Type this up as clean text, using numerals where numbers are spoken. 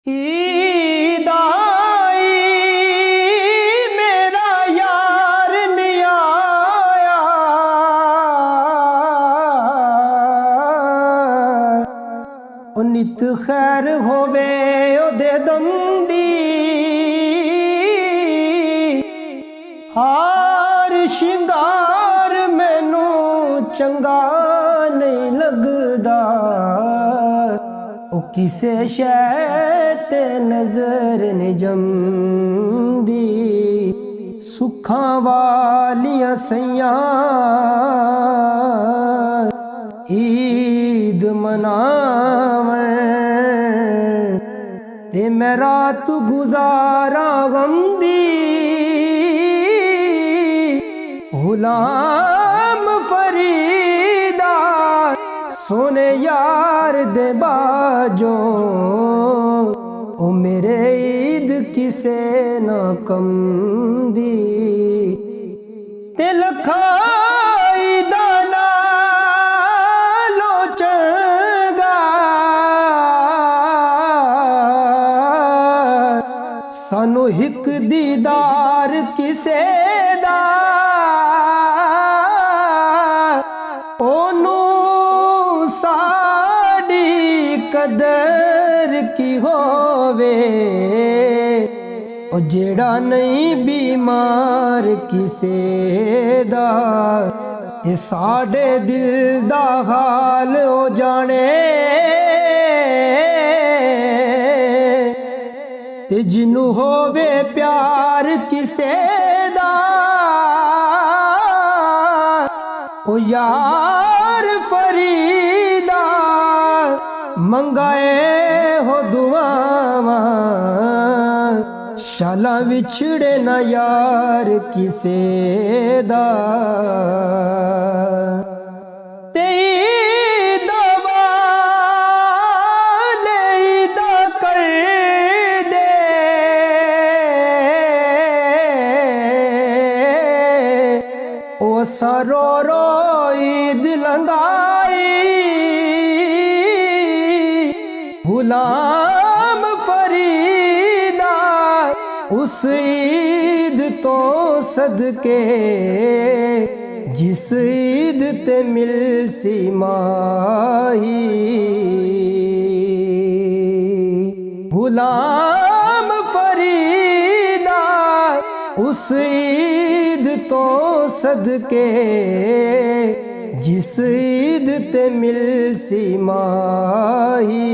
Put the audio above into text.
ईद आई मेरा यार नहीं आया, ओ नित खैर होवे ओदे दंदी, हार शिंगार मैनू चंगा नहीं लगदा, ओ किसे शै ते नजर नहीं जमदी। सुखां वालियां सैयां ईद मनावण ते मैं रात गुजारा गम दी। गुलाम फरीदा सोने यार दे बाजो, ओ मेरे ईद किसे ना कम दी। ते लखाई दाना लो चंगा, सानू हिक दीदार किसे दा, ओनू साड़ी कदर की होवे, ओ जेड़ा नहीं बीमार किसे दा। ते साडे दिल दा हाल ओ जाने, ते जिन्नू होवे प्यार किसे दा, ओ यार फरीदा मंगाए हो दुआवां, शाला विछड़े ना यार किसे दा। ते दवा ले दा कर दे, ओ सरो रो ईद लंगाई। गुलाम फरीदा उस ईद तो सदके, जिस ईद ते मिल सी माही। गुलाम फरीदा उस ईद तो सदके, जिस ईद ते मिल सी माही।